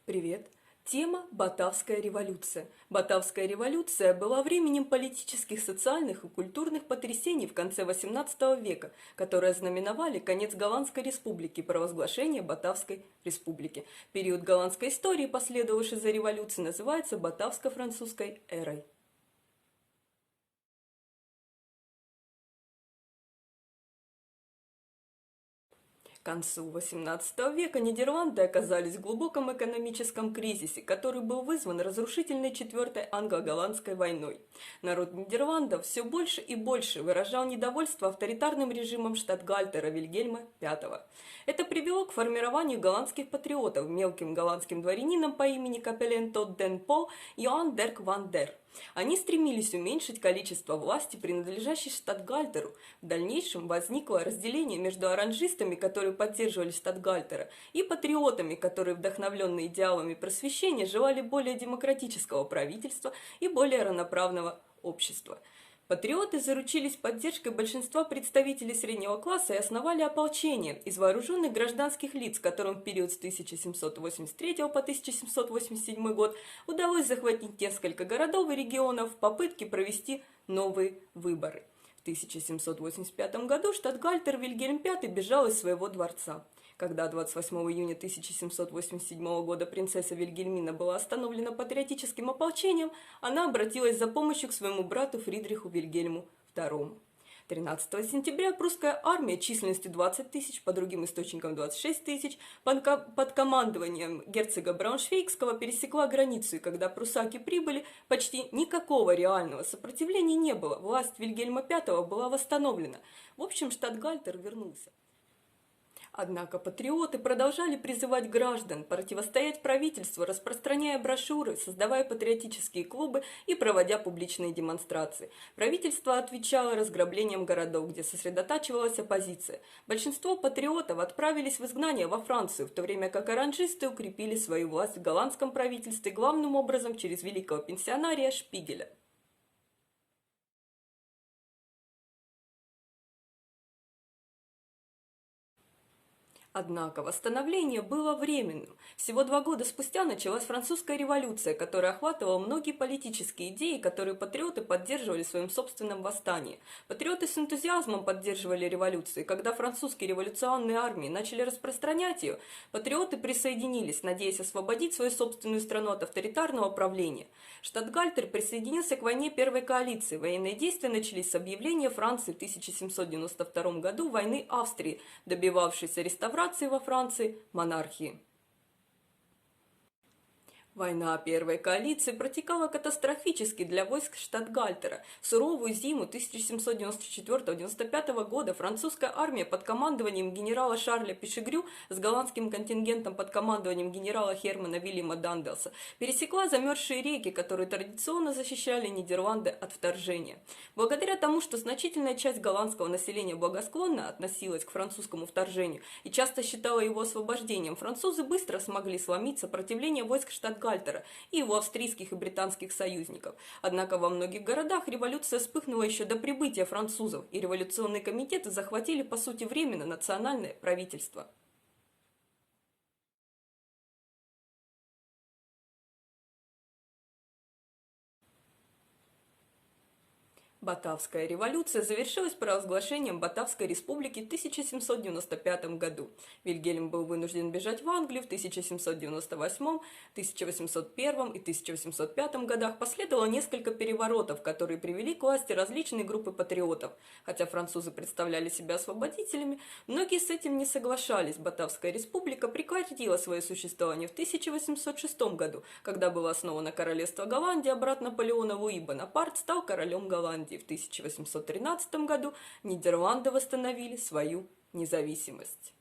Привет! Тема «Батавская революция». Батавская революция была временем политических, социальных и культурных потрясений в конце XVIII века, которые знаменовали конец Голландской республики и провозглашение Батавской республики. Период голландской истории, последовавший за революцией, называется Батавско-французской эрой. К концу XVIII века Нидерланды оказались в глубоком экономическом кризисе, который был вызван разрушительной Четвертой англо-голландской войной. Народ Нидерландов все больше и больше выражал недовольство авторитарным режимом штатгальтера Вильгельма V. Это привело к формированию голландских патриотов мелким голландским дворянином по имени Капелен Тот ден Пол Йоан Дерк ван дер. Они стремились уменьшить количество власти, принадлежащей штатгальтеру. В дальнейшем возникло разделение между оранжистами, которые поддерживали штатгальтера, и патриотами, которые, вдохновленные идеалами просвещения, желали более демократического правительства и более равноправного общества. Патриоты заручились поддержкой большинства представителей среднего класса и основали ополчение из вооруженных гражданских лиц, которым в период с 1783 по 1787 год удалось захватить несколько городов и регионов в попытке провести новые выборы. В 1785 году штатгальтер Вильгельм V бежал из своего дворца. Когда 28 июня 1787 года принцесса Вильгельмина была остановлена патриотическим ополчением, она обратилась за помощью к своему брату Фридриху Вильгельму II. 13 сентября прусская армия численностью 20 тысяч, по другим источникам 26 тысяч, под командованием герцога Брауншвейгского пересекла границу, и когда прусаки прибыли, почти никакого реального сопротивления не было, власть Вильгельма V была восстановлена. В общем, штатгальтер вернулся. Однако патриоты продолжали призывать граждан противостоять правительству, распространяя брошюры, создавая патриотические клубы и проводя публичные демонстрации. Правительство отвечало разграблением городов, где сосредотачивалась оппозиция. Большинство патриотов отправились в изгнание во Францию, в то время как оранжисты укрепили свою власть в голландском правительстве главным образом через великого пенсионария Шпигеля. Однако восстановление было временным. Всего 2 года спустя началась французская революция, которая охватывала многие политические идеи, которые патриоты поддерживали в своем собственном восстании. Патриоты с энтузиазмом поддерживали революцию, и когда французские революционные армии начали распространять ее, патриоты присоединились, надеясь освободить свою собственную страну от авторитарного правления. Штатгальтер присоединился к войне Первой коалиции. Военные действия начались с объявления Франции в 1792 году войны Австрии, добивавшейся реставрации во Франции монархии. Война Первой коалиции протекала катастрофически для войск штатгальтера. В суровую зиму 1794-95 года французская армия под командованием генерала Шарля Пишегрю с голландским контингентом под командованием генерала Хермана Вильяма Данделса пересекла замерзшие реки, которые традиционно защищали Нидерланды от вторжения. Благодаря тому, что значительная часть голландского населения благосклонно относилась к французскому вторжению и часто считала его освобождением, французы быстро смогли сломить сопротивление войск штатгальтера и его австрийских и британских союзников. Однако во многих городах революция вспыхнула еще до прибытия французов, и революционные комитеты захватили по сути временно национальное правительство. Батавская революция завершилась провозглашением Батавской республики в 1795 году. Вильгельм был вынужден бежать в Англию в 1798, 1801 и 1805 годах. Последовало несколько переворотов, которые привели к власти различные группы патриотов. Хотя французы представляли себя освободителями, многие с этим не соглашались. Батавская республика прекратила свое существование в 1806 году, когда было основано королевство Голландии, а брат Наполеона Луи Бонапарт стал королем Голландии. В 1813 году Нидерланды восстановили свою независимость.